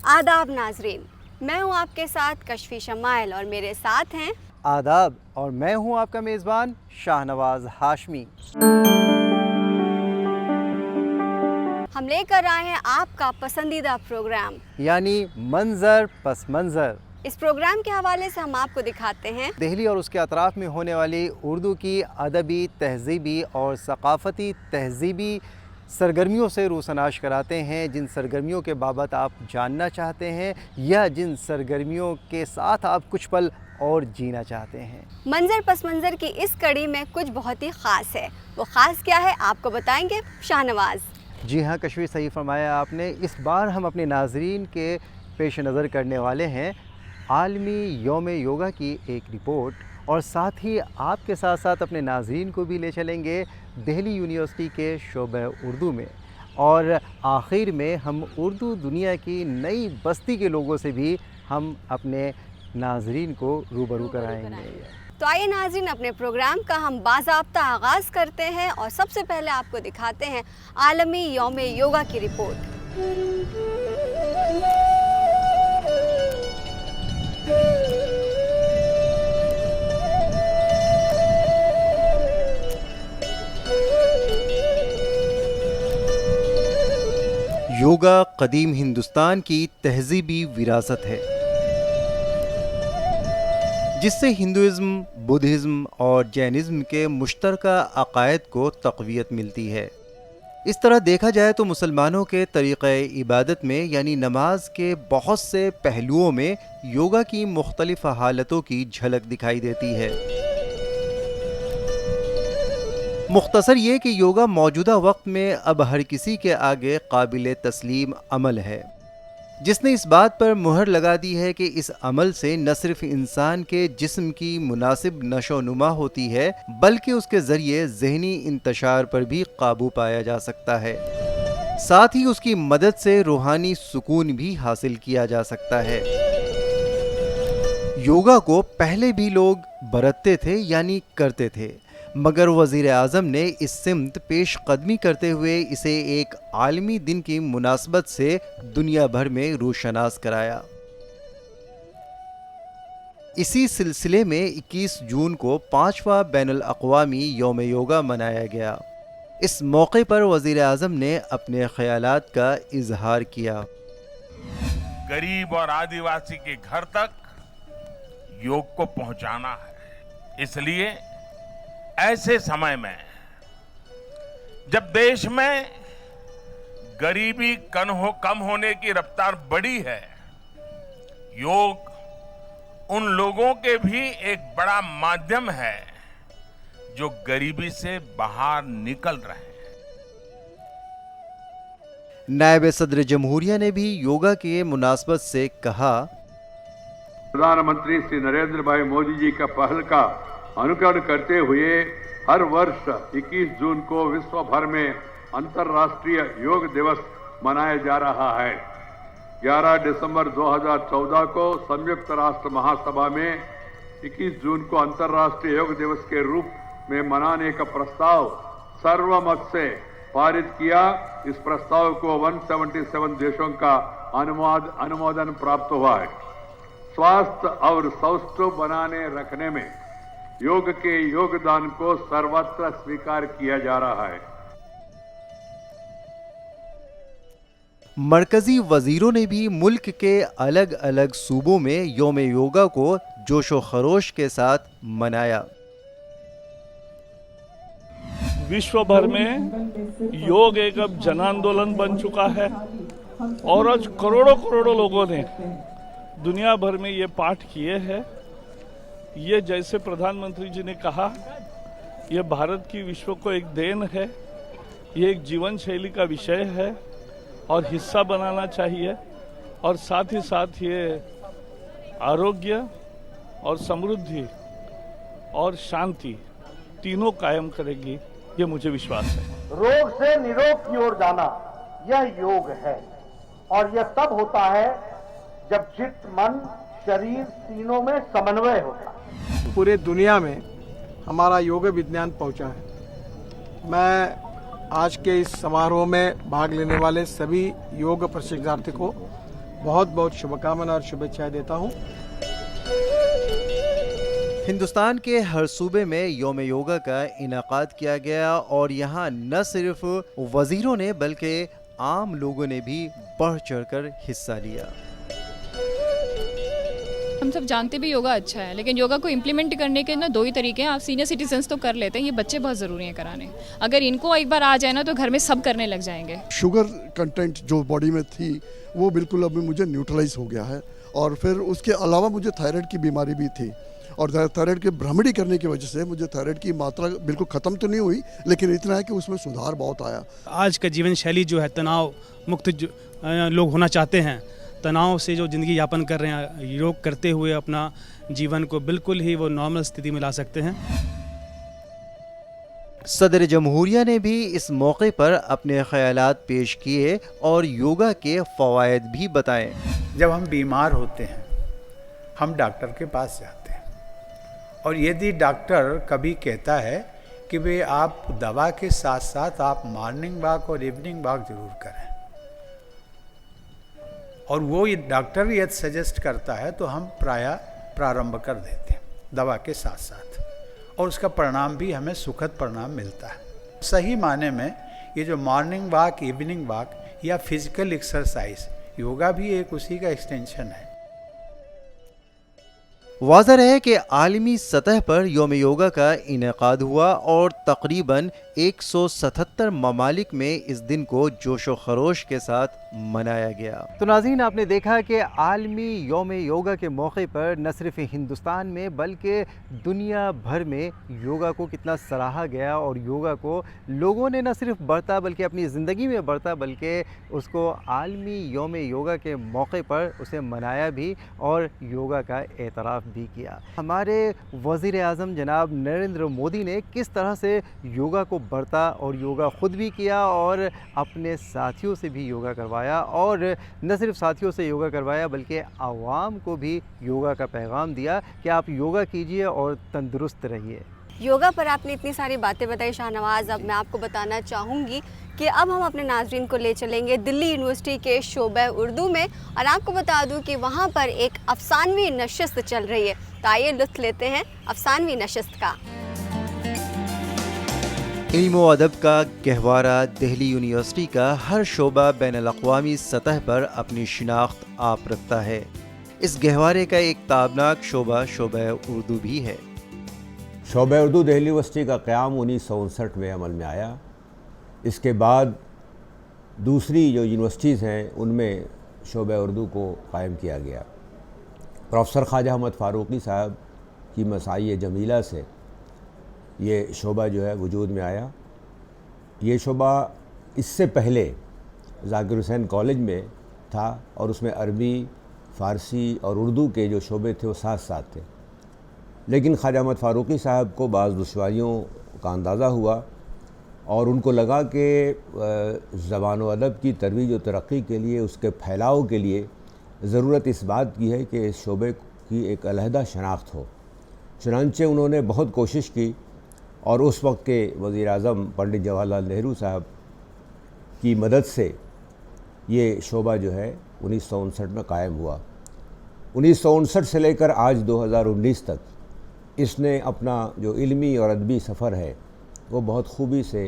आदाब नाजरीन, मैं हूँ आपके साथ कशफी शमाइल और मेरे साथ हैं आदाब और मैं हूँ आपका मेज़बान शाहनवाज हाशमी। हम लेकर आए हैं आपका पसंदीदा प्रोग्राम यानी मंजर पस मंजर। इस प्रोग्राम के हवाले से हम आपको दिखाते हैं दिल्ली और उसके अतराफ़ में होने वाली उर्दू की अदबी, तहज़ीबी और सक़ाफ़ती तहज़ीबी सरगर्मियों से रूसनाश कराते हैं, जिन सरगर्मियों के बाबत आप जानना चाहते हैं या जिन सरगर्मियों के साथ आप कुछ पल और जीना चाहते हैं। मंजर पस मंजर की इस कड़ी में कुछ बहुत ही ख़ास है। वो ख़ास क्या है आपको बताएंगे शाहनवाज। जी हाँ, कशफी सही फरमाया आपने। इस बार हम अपने नाजरीन के पेश नज़र करने वाले हैं आलमी यौम योगा की एक रिपोर्ट, और साथ ही आपके साथ साथ अपने नाज़रीन को भी ले चलेंगे दिल्ली यूनिवर्सिटी के शोबे उर्दू में, और आखिर में हम उर्दू दुनिया की नई बस्ती के लोगों से भी हम अपने नाज़रीन को रूबरू कराएंगे। तो आइए नाज़रीन, अपने प्रोग्राम का हम बाज़ाब्ता आगाज़ करते हैं और सबसे पहले आपको दिखाते हैं आलमी यौम योगा की रिपोर्ट। योगा कदीम हिंदुस्तान की तहज़ीबी विरासत है, जिससे हिंदुइज़्म, बुद्धिज़्म और जैनिज़्म के मुश्तरका अक़ायद को तक़वियत मिलती है। इस तरह देखा जाए तो मुसलमानों के तरीक़े इबादत में यानी नमाज के बहुत से पहलुओं में योगा की मुख्तलिफ़ हालतों की झलक दिखाई देती है। मुख्तसर ये कि योगा मौजूदा वक्त में अब हर किसी के आगे काबिल तस्लीम अमल है, जिसने इस बात पर मुहर लगा दी है कि इस अमल से न सिर्फ इंसान के जिस्म की मुनासिब नशो नुमा होती है, बल्कि उसके ज़रिए ज़हनी इंतशार पर भी काबू पाया जा सकता है। साथ ही उसकी मदद से रूहानी सुकून भी हासिल किया जा सकता है। योगा को पहले भी लोग बरतते थे यानी करते थे, मगर वज़ीर आज़म ने इस सिमत पेश कदमी करते हुए इसे एक आलमी दिन की मुनासबत से दुनिया भर में रोशनास कराया। इसी सिलसिले में 21 जून को 5वां बैनुल अक़वामी यौम योगा मनाया गया। इस मौके पर वज़ीर आज़म ने अपने ख़यालात का इजहार किया। गरीब और आदिवासी के घर तक योग को पहुंचाना है, इसलिए ऐसे समय में जब देश में गरीबी कम होने की रफ्तार बढ़ी है, योग उन लोगों के भी एक बड़ा माध्यम है जो गरीबी से बाहर निकल रहे हैं। नायब सदर जमहूरिया ने भी योगा के मुनासबत से कहा, प्रधानमंत्री श्री नरेंद्र भाई मोदी जी का पहल का अनुकरण करते हुए हर वर्ष 21 जून को विश्व भर में अंतर्राष्ट्रीय योग दिवस मनाया जा रहा है। 11 दिसंबर 2014 को संयुक्त राष्ट्र महासभा में 21 जून को अंतर्राष्ट्रीय योग दिवस के रूप में मनाने का प्रस्ताव सर्वमत से पारित किया। इस प्रस्ताव को 177 देशों का अनुमोदन प्राप्त हुआ है। स्वास्थ्य और सौष्ठव बनाने रखने में योग के योगदान को सर्वत्र स्वीकार किया जा रहा है। मरकजी वजीरों ने भी मुल्क के अलग अलग सूबों में यौम योगा को जोशो खरोश के साथ मनाया। विश्व भर में योग एक अब जन आंदोलन बन चुका है और आज करोड़ों करोड़ों लोगों ने दुनिया भर में ये पाठ किए हैं। ये जैसे प्रधानमंत्री जी ने कहा, ये भारत की विश्व को एक देन है, ये एक जीवन शैली का विषय है और हिस्सा बनाना चाहिए, और साथ ही साथ ये आरोग्य और समृद्धि और शांति तीनों कायम करेगी, ये मुझे विश्वास है। रोग से निरोग की ओर जाना यह योग है, और यह तब होता है जब चित्त, मन, शरीर तीनों में समन्वय होता है। पूरे दुनिया में हमारा योग विज्ञान पहुंचा है। मैं आज के इस समारोह में भाग लेने वाले सभी योग प्रशिक्षणार्थी को बहुत बहुत शुभकामनाएं और शुभेच्छाएं देता हूं। हिंदुस्तान के हर सूबे में योम योगा का इनाकाद किया गया और यहाँ न सिर्फ वजीरों ने बल्कि आम लोगों ने भी बढ़ चढ़कर हिस्सा लिया। हम सब जानते भी योगा अच्छा है, लेकिन योगा को इम्प्लीमेंट करने के ना दो ही तरीके हैं। आप सीनियर सिटीजन्स तो कर लेते हैं, ये बच्चे बहुत ज़रूरी हैं कराने। अगर इनको एक बार आ जाए ना तो घर में सब करने लग जाएंगे। शुगर कंटेंट जो बॉडी में थी वो बिल्कुल अभी मुझे न्यूट्रलाइज हो गया है, और फिर उसके अलावा मुझे थायराइड की बीमारी भी थी, और थायराइड के भ्रमणी करने की वजह से मुझे थायराइड की मात्रा बिल्कुल ख़त्म तो नहीं हुई, लेकिन इतना है कि उसमें सुधार बहुत आया। आज का जीवन शैली जो है तनाव मुक्त लोग होना चाहते हैं, तनाव से जो ज़िंदगी यापन कर रहे हैं, योग करते हुए अपना जीवन को बिल्कुल ही वो नॉर्मल स्थिति में ला सकते हैं। सदर जमहूरिया ने भी इस मौके पर अपने ख्यालात पेश किए और योगा के फ़वाइद भी बताए। जब हम बीमार होते हैं हम डॉक्टर के पास जाते हैं, और यदि डॉक्टर कभी कहता है कि भाई आप दवा के साथ साथ आप मॉर्निंग वॉक और इवनिंग वॉक ज़रूर करें, और वो डॉक्टर यदि सजेस्ट करता है तो हम प्रायः प्रारंभ कर देते हैं दवा के साथ साथ, और उसका परिणाम भी हमें सुखद परिणाम मिलता है। सही माने में ये जो मॉर्निंग वॉक, इवनिंग वॉक या फिजिकल एक्सरसाइज, योगा भी एक उसी का एक्सटेंशन है। वाज़ह है कि आलमी सतह पर योम योगा का इनेकाद हुआ और तकरीबन 177 ममालिक में इस दिन को जोश व खरोश के साथ मनाया गया। तो नाज़रीन, आपने देखा कि आलमी योम योगा के मौके पर न सिर्फ हिंदुस्तान में बल्कि दुनिया भर में योगा को कितना सराहा गया, और योगा को लोगों ने न सिर्फ बढ़ता बल्कि अपनी ज़िंदगी में बढ़ता, बल्कि उसको आलमी योम योगा के मौके पर उसे मनाया भी और योगा का एतराफ़ भी किया। हमारे वज़ीर आज़म जनाब नरेंद्र मोदी ने किस तरह से योगा को बढ़ता और योगा ख़ुद भी किया और अपने साथियों से भी योगा करवाया, और न सिर्फ साथियों से योगा करवाया बल्कि आवाम को भी योगा का पैगाम दिया कि आप योगा कीजिए और तंदुरुस्त रहिए। योगा पर आपने इतनी सारी बातें बताई शाहनवाज़, अब मैं आपको बताना चाहूँगी कि अब हम अपने नाज़रीन को ले चलेंगे दिल्ली यूनिवर्सिटी के शोबे उर्दू में, और आपको बता दूं कि वहाँ पर एक अफसानवी नशिस्त चल रही है। तो आइए लुत्फ़ लेते हैं अफसानवी नशिस्त का। इल्म व अदब का गहवारा दिल्ली यूनिवर्सिटी का हर शोबा बैनुल-अक़वामी सतह पर अपनी शिनाख्त आप रखता है। इस गहवारे का एक ताबनाक शोबा शोबा उर्दू भी है। शोबा उर्दू दिल्ली यूनिवर्सिटी का क़याम 1959 में अमल में आया। इसके बाद दूसरी जो यूनिवर्सिटीज़ हैं उनमें शोबा उर्दू को कायम किया गया। प्रोफेसर ख्वाजा अहमद फ़ारूक़ी साहब की मसाई जमीला से ये शोबा जो है वजूद में आया। ये शोबा इससे पहले ज़ाकिर हुसैन कॉलेज में था, और उसमें अरबी, फ़ारसी और उर्दू के जो शोबे थे वो साथ साथ थे, लेकिन ख्वाजा अहमद फ़ारूक़ी साहब को बाज़ दुश्वारियों का अंदाज़ा हुआ और उनको लगा कि ज़बान व अदब की तरोीज व तरक्की के लिए, उसके फैलाव के लिए ज़रूरत इस बात की है कि इस शोबे की एक अलहदा शनाख्त हो। चुनांचे उन्होंने बहुत कोशिश की, और उस वक्त के वज़ीर आज़म पंडित जवाहरलाल नेहरू साहब की मदद से ये शोबा जो है 1959 में कायम हुआ। 1959 से लेकर आज 2019 तक इसने अपना जो इल्मी और अदबी सफ़र है वो बहुत खूबी से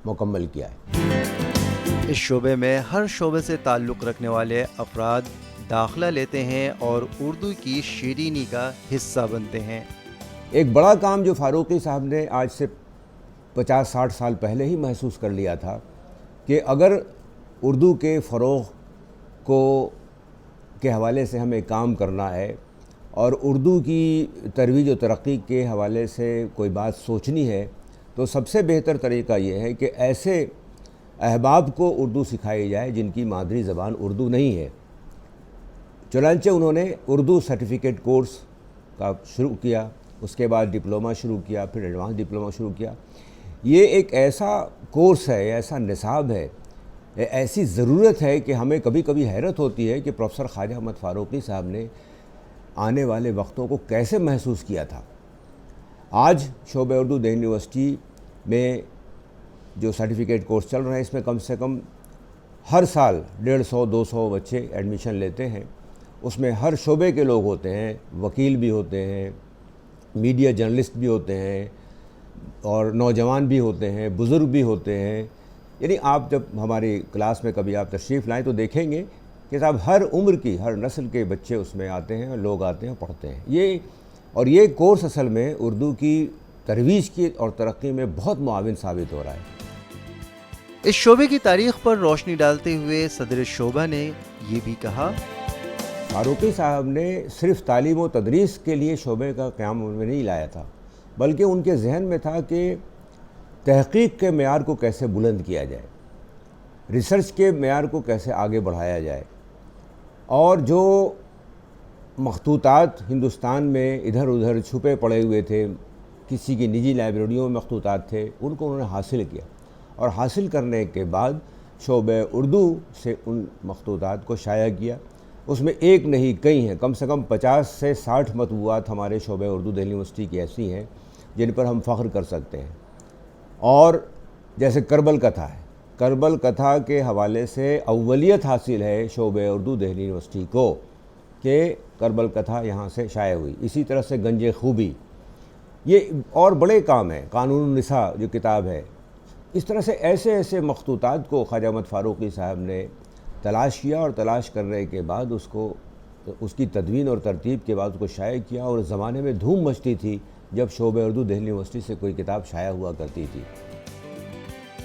मुकम्मल किया है। इस शोबे में हर शोबे से ताल्लुक़ रखने वाले अफराद दाखिला लेते हैं और उर्दू की शीरीनी का हिस्सा बनते हैं। एक बड़ा काम जो फ़ारूक़ी साहब ने आज से 50-60 साल पहले ही महसूस कर लिया था कि अगर उर्दू के फ़रोग़ को के हवाले से हमें काम करना है और उर्दू की तरोीज व तरक्की के हवाले से कोई बात सोचनी है, तो सबसे बेहतर तरीक़ा ये है कि ऐसे अहबाब को उर्दू सिखाई जाए जिनकी मादरी ज़बान उर्दू नहीं है। चुनांचे उन्होंने उर्दू सर्टिफिकेट कोर्स का शुरू किया, उसके बाद डिप्लोमा शुरू किया, फिर एडवांस डिप्लोमा शुरू किया। ये एक ऐसा कोर्स है, ऐसा निसाब है, ऐसी ज़रूरत है कि हमें कभी कभी हैरत होती है कि प्रोफेसर ख्वाजा अहमद फ़ारूक़ी साहब ने आने वाले वक्तों को कैसे महसूस किया था। आज शोबा उर्दू दिल्ली यूनिवर्सिटी में जो सर्टिफिकेट कोर्स चल रहा है, इसमें कम से कम हर साल 150-200 बच्चे एडमिशन लेते हैं। उसमें हर शोबे के लोग होते हैं, वकील भी होते हैं, मीडिया जर्नलिस्ट भी होते हैं, और नौजवान भी होते हैं, बुज़ुर्ग भी होते हैं। यानी आप जब हमारी क्लास में कभी आप तशरीफ़ लाएँ तो देखेंगे कि साहब हर उम्र की, हर नस्ल के बच्चे उसमें आते हैं, लोग आते हैं, पढ़ते हैं। ये कोर्स असल में उर्दू की तरवीज की और तरक्की में बहुत मुआविन साबित हो रहा है। इस शोबे की तारीख पर रोशनी डालते हुए सदर शोबा ने ये भी कहा, फारूकी साहब ने सिर्फ तालीम व तदरीस के लिए शोबे का क़याम में नहीं लाया था, बल्कि उनके जहन में था कि तहक़ीक़ के मेयार को कैसे बुलंद किया जाए, रिसर्च के मेयार को कैसे आगे बढ़ाया जाए, और जो मखतूतात हिंदुस्तान में इधर उधर छुपे पड़े हुए थे, किसी की निजी लाइब्रेरियों में मखतूतात थे, उनको उन्होंने हासिल किया, और हासिल करने के बाद शोबे उर्दू से उन मखतूतात को शाया किया। उसमें एक नहीं कई हैं, कम से कम 50 से 60 मतबूआत हमारे शोबे उर्दू दिल्ली यूनिवर्सिटी की ऐसी हैं जिन पर हम फ़ख्र कर सकते हैं। और जैसे करबल कथा है, करबल कथा के हवाले से अव्वलियत हासिल है शोबे उर्दू दिल्ली यूनिवर्सिटी को कि करबल कथा यहाँ से शाया हुई। इसी तरह से गंजे खूबी, ये और बड़े काम हैं, कानून निसा जो किताब है। इस तरह से ऐसे ऐसे मखतूतात को ख्वाजा अहमद फ़ारूक़ी साहब ने तलाश किया, और तलाश करने के बाद उसकी तदवीन और तरतीब के बाद उसको शाया किया। और ज़माने में धूम मचती थी जब शोबे उर्दू दिल्ली यूनिवर्सिटी से कोई किताब शाया हुआ करती थी।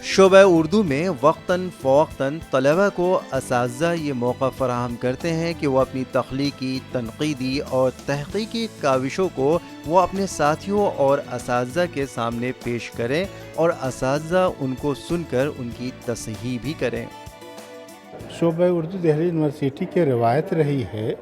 शोबा उर्दू में वक्तन फ़वक्तन तलबा को असातिज़ा ये मौका फ़राहम करते हैं कि वो अपनी तख्लीकी, तनक़ीदी और तहक़ीक़ी काविशों को वो अपने साथियों और असातिज़ा के सामने पेश करें, और असातिज़ा उनको सुनकर उनकी तसहीह भी करें। शोबा उर्दू दिल्ली यूनिवर्सिटी की रवायत रही है,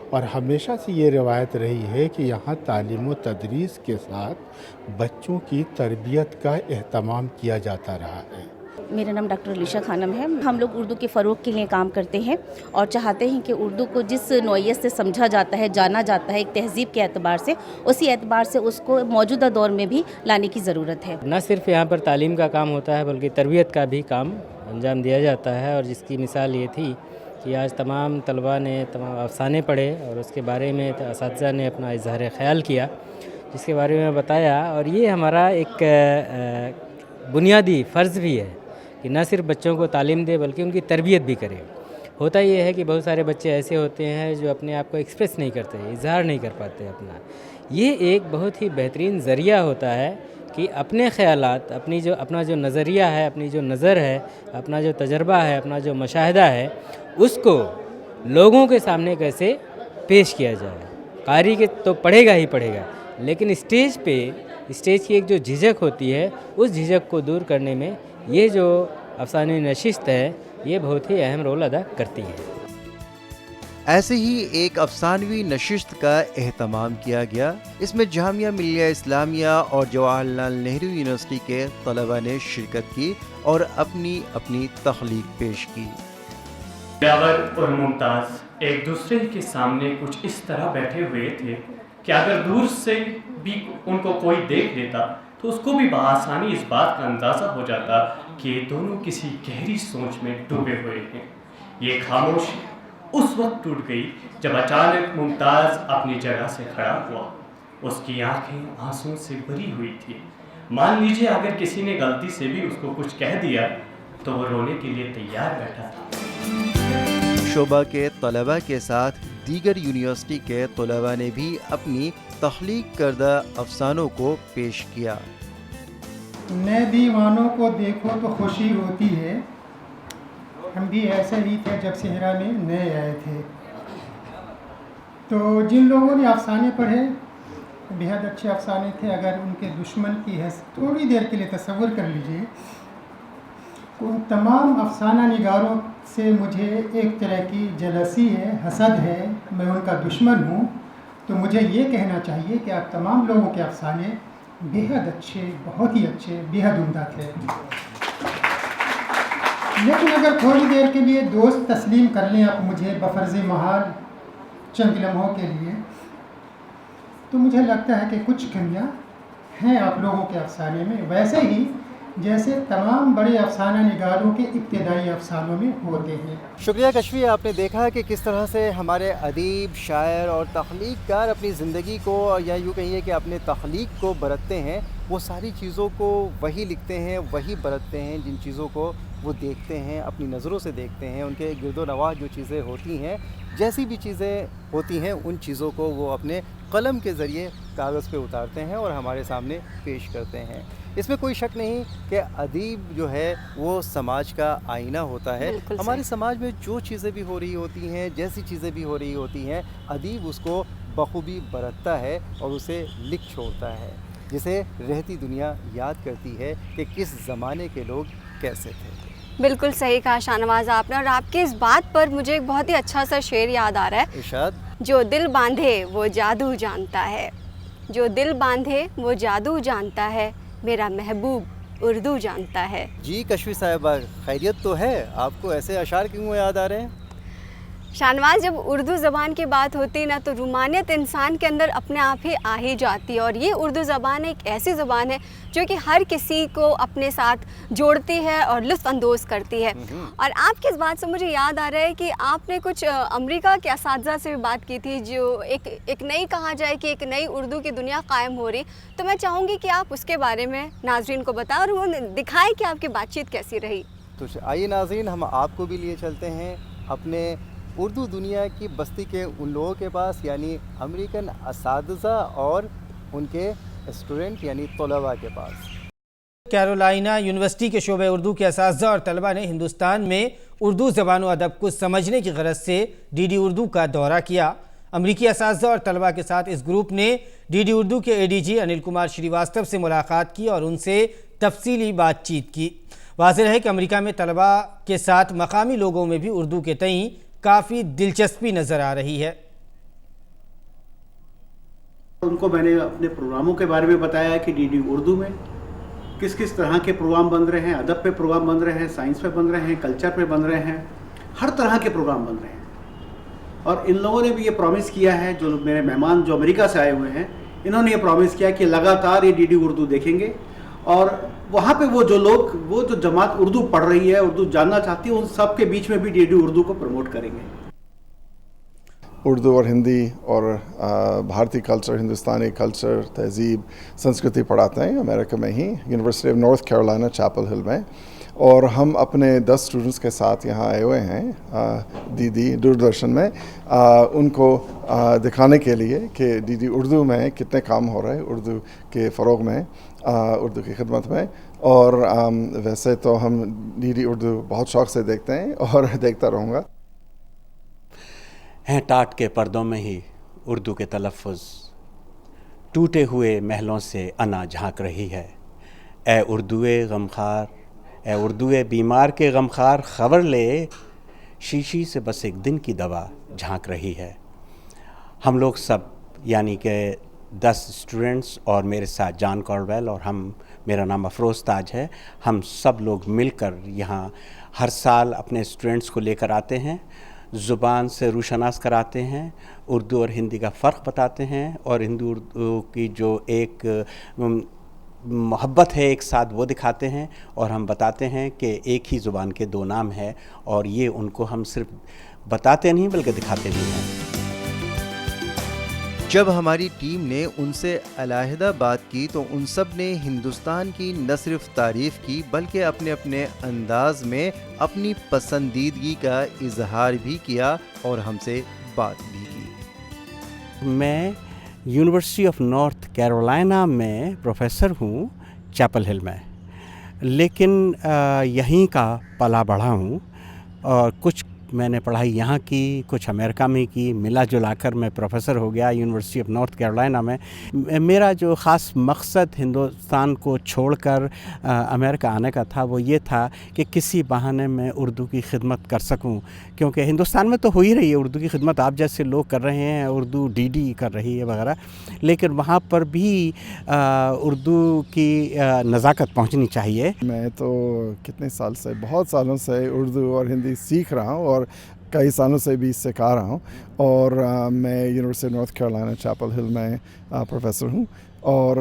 और हमेशा से ये रवायत रही है कि यहाँ तालीम व तदरीस के साथ बच्चों की तरबियत का एहतमाम किया जाता रहा है। मेरा नाम डॉक्टर अलीशा खानम है। हम लोग उर्दू के फ़रोग़ के लिए काम करते हैं और चाहते हैं कि उर्दू को जिस नौइयत से समझा जाता है, जाना जाता है एक तहज़ीब के एतबार से, उसी एतबार से उसको मौजूदा दौर में भी लाने की ज़रूरत है। न सिर्फ यहाँ पर तालीम का काम होता है बल्कि तरबियत का भी काम अंजाम दिया जाता है, और जिसकी मिसाल ये थी कि आज तमाम तलबा ने तमाम अफसाने पढ़े और उसके बारे में असातिज़ा ने अपना इज़हार ख़याल किया, जिसके बारे में बताया। और ये हमारा एक बुनियादी फ़र्ज़ भी है कि न सिर्फ बच्चों को तालीम दे बल्कि उनकी तरबियत भी करे। होता ये है कि बहुत सारे बच्चे ऐसे होते हैं जो अपने आप को एक्सप्रेस नहीं करते, इज़हार नहीं कर पाते अपना। ये एक बहुत ही बेहतरीन ज़रिया होता है कि अपने ख़यालात, अपना जो नज़रिया है, अपनी जो नज़र है, अपना जो तजर्बा है, अपना जो मुशाहिदा है, उसको लोगों के सामने कैसे पेश किया जाए। कारी के तो पढ़ेगा ही पढ़ेगा, लेकिन स्टेज की एक जो झिझक होती है, उस झिझक को दूर करने में ये जो अफसाने नशिस्त है, ये बहुत ही अहम रोल अदा करती है। ऐसे ही एक अफसानवी नशिस्त का एहतमाम किया गया। इसमें जामिया मिलिया इस्लामिया और जवाहरलाल नेहरू यूनिवर्सिटी के तलबा ने शिरकत की और अपनी अपनी तख्लीक पेश की। दिलावर और मुमताज़ एक दूसरे के सामने कुछ इस तरह बैठे हुए थे कि अगर दूर से भी उनको कोई देख लेता तो उसको भी बआसानी इस बात का अंदाज़ा हो जाता कि ये दोनों किसी गहरी सोच में डूबे हुए हैं। ये खामोशी उस वक्त टूट गई जब अचानक मुमताज़ अपनी जगह से खड़ा हुआ। उसकी आंखें आंसू से भरी हुई थी। मान लीजिए अगर किसी ने गलती से भी उसको कुछ कह दिया तो वो रोने के लिए तैयार बैठा था। शोबा के तलबा के साथ दीगर यूनिवर्सिटी के तलबा ने भी अपनी तख्लीक करदा अफसानों को पेश किया। नए दीवानों को देखो तो खुशी होती है, हम भी ऐसे ही थे जब सेहरा में नए आए थे। तो जिन लोगों ने अफसाने पढ़े बेहद अच्छे अफसाने थे। अगर उनके दुश्मन की है थोड़ी देर के लिए तसव्वुर कर लीजिए, उन तमाम अफसाना निगारों से मुझे एक तरह की जलसी है, हसद है, मैं उनका दुश्मन हूँ। तो मुझे ये कहना चाहिए कि आप तमाम लोगों के अफसाने बेहद अच्छे, बहुत ही अच्छे, बेहद उम्दा थे। लेकिन अगर थोड़ी देर के लिए दोस्त तस्लीम कर लें आप मुझे बफर्ज़ महाल चंद लम्हों के लिए, तो मुझे लगता है कि कुछ कमियां हैं आप लोगों के अफसाने में। वैसे ही जैसे तमाम बड़े अफसाना निगारों के इब्तदाई अफसानों में होते हैं। शुक्रिया कशफी, आपने देखा कि किस तरह से हमारे अदीब, शायर और तख्लीक़कार अपनी ज़िंदगी को, या यूँ कहिए कि अपने तख्लीक़ को बरतते हैं। वो सारी चीज़ों को वही लिखते हैं, वही बरतते हैं जिन चीज़ों को वो देखते हैं, अपनी नज़रों से देखते हैं। उनके गिरदोनवाह जो चीज़ें होती हैं, जैसी भी चीज़ें होती हैं, उन चीज़ों को वो अपने कलम के ज़रिए कागज़ पे उतारते हैं और हमारे सामने पेश करते हैं। इसमें कोई शक नहीं कि अदीब जो है वो समाज का आईना होता है। हमारे समाज में जो चीज़ें भी हो रही होती हैं, जैसी चीज़ें भी हो रही होती हैं, अदीब उसको बखूबी बरतता है और उसे लिख छोड़ता है, जिसे रहती दुनिया याद करती है कि किस ज़माने के लोग कैसे थे। बिल्कुल सही कहा शाहनवाज आपने, और आपकी इस बात पर मुझे एक बहुत ही अच्छा सा शेर याद आ रहा है। इरशाद। जो दिल बांधे वो जादू जानता है, जो दिल बांधे वो जादू जानता है, मेरा महबूब उर्दू जानता है। जी कशफी साहिबा, खैरियत तो है? आपको ऐसे अशार क्यों याद आ रहे हैं? शाहनवाज, जब उर्दू ज़बान की बात होती है ना, तो रूमानियत इंसान के अंदर अपने आप ही आ ही जाती है। और ये उर्दू ज़बान एक ऐसी ज़बान है जो कि हर किसी को अपने साथ जोड़ती है और लुत्फ़ अंदोज़ करती है। और आपकी इस बात से मुझे याद आ रहा है कि आपने कुछ अमेरिका के असातिज़ा से भी बात की थी, जो एक नई, कहा जाए कि एक नई उर्दू की दुनिया कायम हो रही। तो मैं चाहूँगी कि आप उसके बारे में नाज़रीन को बताएं और वो दिखाएं कि आपकी बातचीत कैसी रही। तो आइए नाज़रीन, हम आपको भी लिए चलते हैं अपने उर्दू दुनिया की बस्ती के उन लोगों के पास, यानी अमेरिकन असातिज़ा और उनके स्टूडेंट यानी तलबा के पास। कैरोलिना यूनिवर्सिटी के शोबे उर्दू के असातिज़ा और तलबा ने हिंदुस्तान में उर्दू ज़बान व अदब को समझने की गरज से डीडी उर्दू का दौरा किया। अमरीकी असातिज़ा और तलबा के साथ इस ग्रुप ने डीडी उर्दू के एडीजी अनिल कुमार श्रीवास्तव से मुलाकात की और उनसे तफसीली बातचीत की। वाज़ेह है कि अमेरिका में तलबा के साथ मकामी लोगों में भी उर्दू के तई काफ़ी दिलचस्पी नज़र आ रही है। उनको मैंने अपने प्रोग्रामों के बारे में बताया है कि डीडी उर्दू में किस किस तरह के प्रोग्राम बन रहे हैं, अदब पे प्रोग्राम बन रहे हैं, साइंस पे बन रहे हैं, कल्चर पे बन रहे हैं, हर तरह के प्रोग्राम बन रहे हैं। और इन लोगों ने भी ये प्रॉमिस किया है, जो मेरे मेहमान जो अमेरिका से आए हुए हैं, इन्होंने ये प्रॉमिस किया कि लगातार ये डीडी उर्दू देखेंगे और वहाँ पे वो जो जमात उर्दू पढ़ रही है, उर्दू जानना चाहती है, उन सब के बीच में भी डीडी उर्दू को प्रमोट करेंगे। उर्दू और हिंदी और भारतीय कल्चर, हिंदुस्तानी कल्चर, तहजीब, संस्कृति पढ़ाते हैं अमेरिका में ही, university of North Carolina Chapel Hill में। और हम अपने 10 स्टूडेंट्स के साथ यहाँ आए हुए हैं दीदी दूरदर्शन में, उनको दिखाने के लिए कि डीडी उर्दू में कितने काम हो रहे हैं उर्दू के फ़रोग में, उर्दू की खिदमत में। और वैसे तो हम डीडी उर्दू बहुत शौक़ से देखते हैं और देखता रहूँगा। हैं टाट के पर्दों में ही उर्दू के तलफ़्फ़ुज़, टूटे हुए महलों से अना झांक रही है। ए उर्दुए गमखार, ए उर्दुए बीमार के गमखार, ख़बर ले शीशी से बस एक दिन की दवा झांक रही है। हम लोग सब यानी कि 10 स्टूडेंट्स और मेरे साथ जॉन कॉर्डवेल और मेरा नाम अफरोज़ ताज है, हम सब लोग मिलकर यहाँ हर साल अपने स्टूडेंट्स को लेकर आते हैं, ज़ुबान से रूशनास कराते हैं, उर्दू और हिंदी का फ़र्क बताते हैं और हिंदू उर्दू की जो एक मोहब्बत है एक साथ वो दिखाते हैं। और हम बताते हैं कि एक ही ज़ुबान के 2 नाम है और ये उनको हम सिर्फ बताते नहीं बल्कि दिखाते भी हैं। जब हमारी टीम ने उनसे अलहदा बात की तो उन सब ने हिंदुस्तान की न सिर्फ तारीफ़ की बल्कि अपने अपने अंदाज में अपनी पसंदीदगी का इजहार भी किया और हमसे बात भी की। मैं यूनिवर्सिटी ऑफ नॉर्थ कैरोलिना में प्रोफेसर हूँ चैपल हिल में, लेकिन यहीं का पला बढ़ा हूँ और कुछ मैंने पढ़ाई यहाँ की, कुछ अमेरिका में की, मिला जुला कर मैं प्रोफेसर हो गया यूनिवर्सिटी ऑफ नॉर्थ कैरोलिना में। मेरा जो ख़ास मकसद हिंदुस्तान को छोड़कर अमेरिका आने का था वो ये था कि किसी बहाने में उर्दू की खिदमत कर सकूं, क्योंकि हिंदुस्तान में तो हो ही रही है उर्दू की खिदमत, आप जैसे लोग कर रहे हैं, उर्दू डीडी कर रही है वगैरह, लेकिन वहाँ पर भी उर्दू की नज़ाकत पहुँचनी चाहिए। मैं तो कितने साल से, बहुत सालों से उर्दू और हिंदी सीख रहा हूँ और कई सालों से भी सिखा रहा हूँ। और मैं university North Carolina Chapel Hill में प्रोफेसर हूँ। اور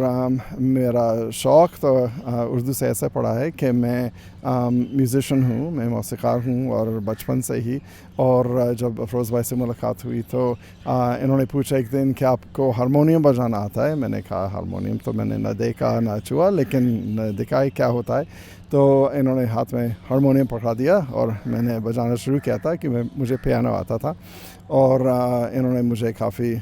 میرا شوق تو اردو سے ایسا پڑا ہے کہ میں میوزیشین ہوں، میں موسیقار ہوں اور بچپن سے ہی. اور جب افروز بھائی سے ملاقات ہوئی تو انہوں نے پوچھا ایک دن کہ آپ کو ہارمونیم بجانا آتا ہے؟ میں نے کہا ہارمونیم تو میں نے نہ دیکھا نہ چھوا، لیکن دکھائی کیا ہوتا ہے. تو انہوں نے ہاتھ میں ہارمونیم پکڑا دیا اور میں نے بجانا شروع کیا تھا کہ مجھے پیانو آتا تھا. اور انہوں نے مجھے کافی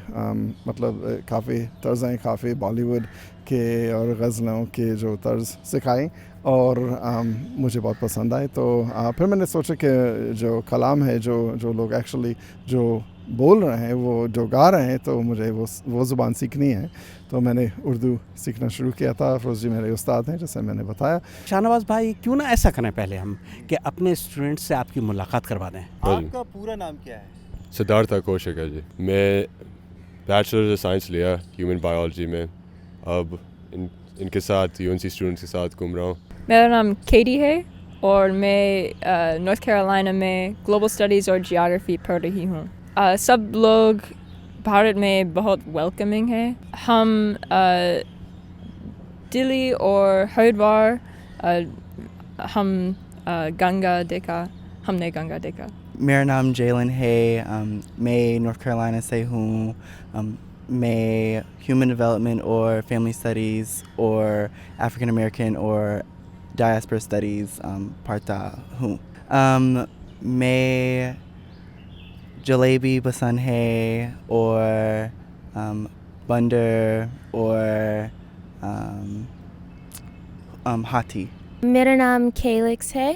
طرزیں، کافی بالی ووڈ کے اور غزلوں کے جو طرز سکھائیں اور مجھے بہت پسند آئے. تو پھر میں نے سوچا کہ جو کلام ہے، جو لوگ ایکچولی جو بول رہے ہیں، وہ جو گا رہے ہیں، تو مجھے وہ زبان سیکھنی ہے. تو میں نے اردو سیکھنا شروع کیا تھا. افروز جی میرے استاد ہیں، جیسے میں نے بتایا. شاہنواز بھائی، کیوں نہ ایسا کریں پہلے ہم کہ اپنے اسٹوڈنٹ سے آپ کی ملاقات کروا دیں. آپ کا پورا نام کیا ہے؟ سدھارتھا کوشک ہے جی. میں بیچلر آف سائنس لیا ہیومن بایولوجی میں. اب ان کے ساتھ UNC اسٹوڈنٹس کے ساتھ گھوم رہا ہوں. میرا نام کیٹی ہے اور میں نارتھ کیرولائنا میں گلوبل اسٹڈیز اور جیوگرافی پڑھ رہی ہوں. سب لوگ بھارت میں بہت ویلکمنگ ہیں. ہم دلی اور ہریدوار ہم نے گنگا دیکھا. میرا نام جیلن ہے. میں نارتھ کیرولائنا سے ہوں. میں ہیومن ڈیولپمنٹ اور فیملی اسٹڈیز اور افریقن امریکن اور ڈائسپورا اسٹڈیز پڑھتا ہوں. میں جلیبی پسند ہے اور بندر اور ہاتھی. میرا نام کیلکس ہے.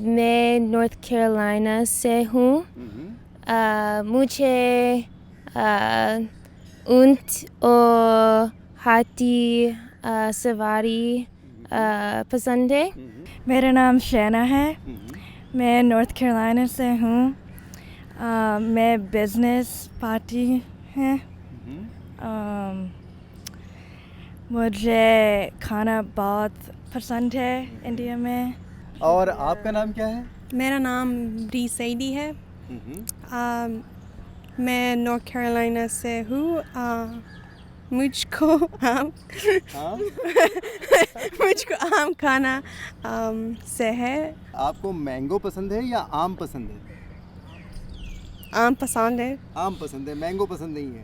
میں نارتھ کیرولائنا سے ہوں. مجھے اونٹ اور ہاتھی سواری پسند ہے. میرا نام شینا ہے. میں نارتھ کیرولائنا سے ہوں. میں بزنس پارٹی ہیں. مجھے کھانا بہت پسند ہے انڈیا میں. اور آپ کا نام کیا ہے؟ میرا نام ری سیدی ہے. میں نارتھ کیرولائنا سے ہوں. مجھ کو آم کھانا سے ہے. آپ کو مینگو پسند ہے یا آم پسند ہے؟ آم پسند ہے. آم پسند ہے، مینگو پسند نہیں ہے.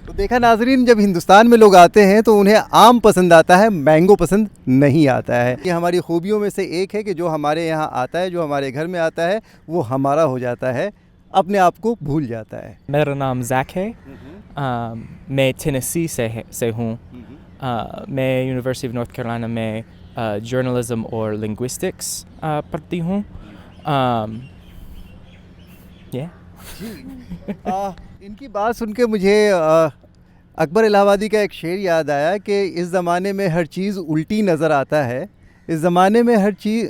تو دیکھا ناظرین، جب ہندوستان میں لوگ آتے ہیں تو انہیں آم پسند آتا ہے، مینگو پسند نہیں آتا ہے. یہ ہماری خوبیوں میں سے ایک ہے کہ جو ہمارے یہاں آتا ہے، جو ہمارے گھر میں آتا ہے، وہ ہمارا ہو جاتا ہے، اپنے آپ کو بھول جاتا ہے. میرا نام زیک ہے. میں ٹینیسی سے ہوں. میں یونیورسٹی آف نارتھ کیرولائنا میں جرنلزم اور لنگوسٹکس پڑھتی ہوں. ان کی بات سن کے مجھے اکبر الہ آبادی کا ایک شعر یاد آیا کہ اس زمانے میں ہر چیز الٹی نظر آتا ہے. اس زمانے میں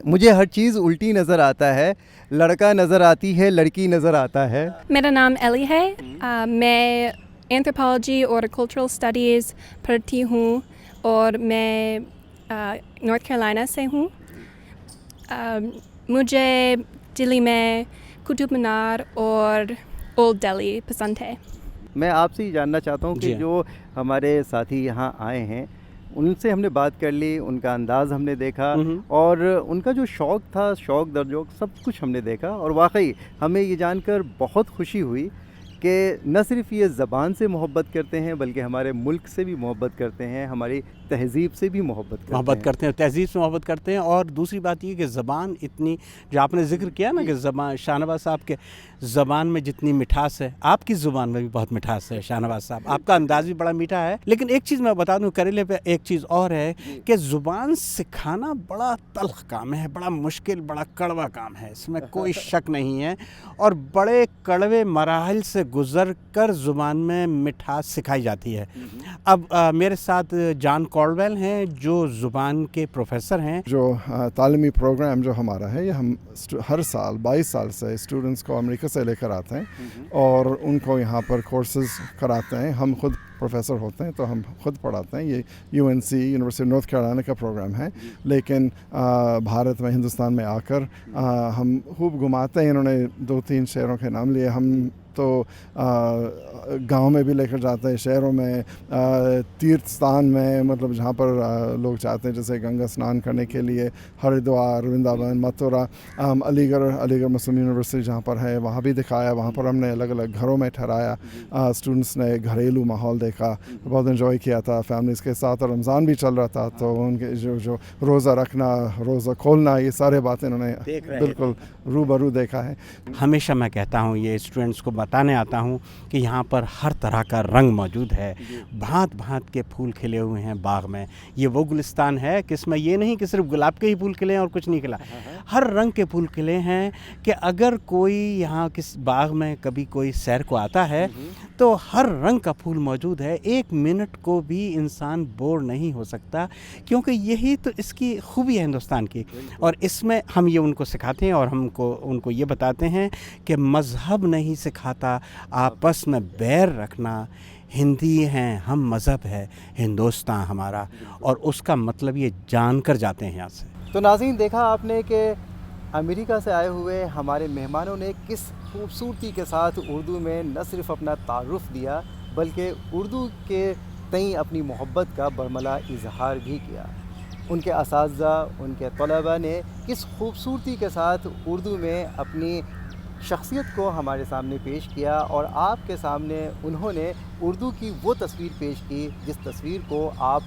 مجھے ہر چیز الٹی نظر آتا ہے. لڑکا نظر آتی ہے، لڑکی نظر آتا ہے. میرا نام ایلی ہے. میں اینتھروپالوجی اور کلچرل اسٹڈیز پڑھتی ہوں اور میں نارتھ کیرولائنا سے ہوں. مجھے دلی میں قطب مینار اور اولڈ دہلی پسند ہے. میں آپ سے یہ جاننا چاہتا ہوں کہ جو ہمارے ساتھی یہاں آئے ہیں ان سے ہم نے بات کر لی، ان کا انداز ہم نے دیکھا اور ان کا جو شوق تھا، شوق در ذوق سب کچھ ہم نے دیکھا. اور واقعی ہمیں یہ جان کر بہت خوشی ہوئی کہ نہ صرف یہ زبان سے محبت کرتے ہیں بلکہ ہمارے ملک سے بھی محبت کرتے ہیں، ہماری تہذیب سے بھی محبت کرتے ہیں، تہذیب سے محبت کرتے ہیں. اور دوسری بات یہ کہ زبان اتنی، جو آپ نے ذکر کیا نا کہ زبان، شاہنواز صاحب کے زبان میں جتنی مٹھاس ہے، آپ کی زبان میں بھی بہت مٹھاس ہے. شاہنواز صاحب، آپ کا انداز بھی بڑا میٹھا ہے. لیکن ایک چیز میں بتا دوں، کریلے پہ ایک چیز اور ہے کہ زبان سکھانا بڑا تلخ کام ہے، بڑا مشکل، بڑا کڑوا کام ہے، اس میں کوئی شک نہیں ہے. اور بڑے کڑوے مراحل سے گزر کر زبان میں مٹھاس سکھائی جاتی ہے. اب میرے ساتھ جان کالویل ہیں جو زبان کے پروفیسر ہیں. جو تعلیمی پروگرام جو ہمارا ہے، یہ ہم ہر سال 22 سال سے اسٹوڈنٹس کو امریکہ سے لے کر آتے ہیں اور ان کو یہاں پر کورسز کراتے ہیں. ہم خود پروفیسر ہوتے ہیں تو ہم خود پڑھاتے ہیں. یہ UNC university of north Carolina کا پروگرام ہے، لیکن بھارت میں، ہندوستان میں آ کر ہم خوب گھماتے ہیں. انہوں نے 2-3 شہروں کے نام لیے. ہم تو گاؤں میں بھی لے کر جاتے ہیں, شہروں میں, تیرتھ स्थान میں, مطلب جہاں پر لوگ چاہتے ہیں جیسے گنگا اسنان کرنے کے لیے, ہریدوار, ورنداون, متھرا, علی گڑھ مسلم یونیورسٹی جہاں پر ہے وہاں بھی دکھایا. وہاں پر ہم نے الگ الگ گھروں میں ٹھہرایا, اسٹوڈنٹس نے گھریلو ماحول دیکھا, بہت انجوائے کیا تھا فیملیز کے ساتھ. اور رمضان بھی چل رہا تھا تو ان کے جو روزہ رکھنا, روزہ کھولنا, یہ سارے باتیں انہوں نے بالکل روبرو دیکھا ہے. ہمیشہ میں کہتا ہوں, یہ اسٹوڈنٹس کو بتانے آتا ہوں کہ یہاں پر ہر طرح کا رنگ موجود ہے, بھانت بھانت کے پھول کھلے ہوئے ہیں باغ میں. یہ وہ گلستان ہے کہ اس میں یہ نہیں کہ صرف گلاب کے ہی پھول کھلے ہیں اور کچھ نہیں کھلا, ہر رنگ کے پھول کھلے ہیں. کہ اگر کوئی یہاں کس باغ میں کبھی کوئی سیر کو آتا ہے تو ہر رنگ کا پھول موجود ہے. ایک منٹ کو بھی انسان بور نہیں ہو سکتا, کیونکہ یہی تو اس کی خوبی ہے ہندوستان کی. اور اس میں ہم یہ ان کو سکھاتے ہیں اور ہم ان کو یہ بتاتے ہیں کہ مذہب نہیں سکھاتا آپس میں بیر رکھنا. ہندی ہیں ہم, مذہب ہے ہندوستان ہمارا, اور اس کا مطلب یہ جان کر جاتے ہیں یہاں سے. تو ناظرین, دیکھا آپ نے کہ امریکہ سے آئے ہوئے ہمارے مہمانوں نے کس خوبصورتی کے ساتھ اردو میں نہ صرف اپنا تعارف دیا بلکہ اردو کے تئیں اپنی محبت کا برملا اظہار بھی کیا. ان کے اساتذہ, ان کے طلباء نے کس خوبصورتی کے ساتھ اردو میں اپنی شخصیت کو ہمارے سامنے پیش کیا, اور آپ کے سامنے انہوں نے اردو کی وہ تصویر پیش کی جس تصویر کو آپ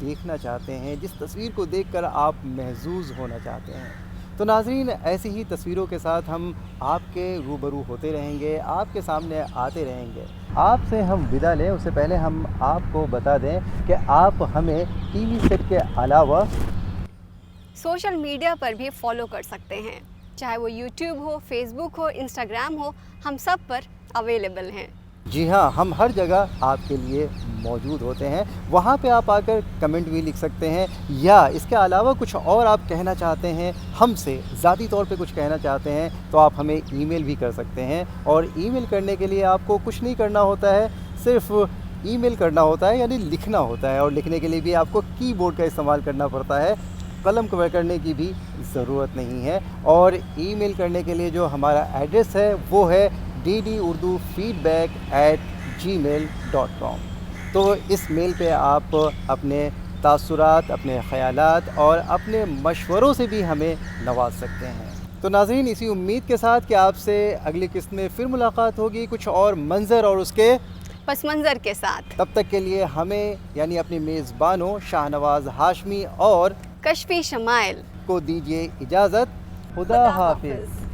دیکھنا چاہتے ہیں, جس تصویر کو دیکھ کر آپ محظوظ ہونا چاہتے ہیں. تو ناظرین, ایسی ہی تصویروں کے ساتھ ہم آپ کے روبرو ہوتے رہیں گے, آپ کے سامنے آتے رہیں گے. آپ سے ہم ودا لیں اس سے پہلے ہم آپ کو بتا دیں کہ آپ ہمیں ٹی وی سیٹ کے علاوہ سوشل میڈیا پر بھی فالو کر سکتے ہیں, چاہے وہ یوٹیوب ہو, فیس بک ہو, انسٹاگرام ہو, ہم سب پر اویلیبل ہیں. جی ہاں, ہم ہر جگہ آپ کے لیے موجود ہوتے ہیں. وہاں پہ آپ آ کر کمنٹ بھی لکھ سکتے ہیں, یا اس کے علاوہ کچھ اور آپ کہنا چاہتے ہیں, ہم سے ذاتی طور پہ کچھ کہنا چاہتے ہیں, تو آپ ہمیں ای میل بھی کر سکتے ہیں. اور ای میل کرنے کے لیے آپ کو کچھ نہیں کرنا ہوتا ہے, صرف ای میل کرنا ہوتا ہے, یعنی لکھنا ہوتا ہے. اور لکھنے کے لیے بھی آپ کو کی بورڈ کا استعمال کرنا پڑتا ہے, قلم کرنے کی بھی ضرورت نہیں ہے. اور ای میل کرنے کے لیے جو ہمارا ایڈریس ہے وہ ہے ddurdufeedback@gmail.com. تو اس میل پہ آپ اپنے تاثرات, اپنے خیالات اور اپنے مشوروں سے بھی ہمیں نواز سکتے ہیں. تو ناظرین, اسی امید کے ساتھ کہ آپ سے اگلی قسط میں پھر ملاقات ہوگی کچھ اور منظر اور اس کے پس منظر کے ساتھ. تب تک کے لیے ہمیں یعنی اپنے میزبانوں شاہنواز ہاشمی اور کشفی شمائل کو دیجیے اجازت. خدا حافظ.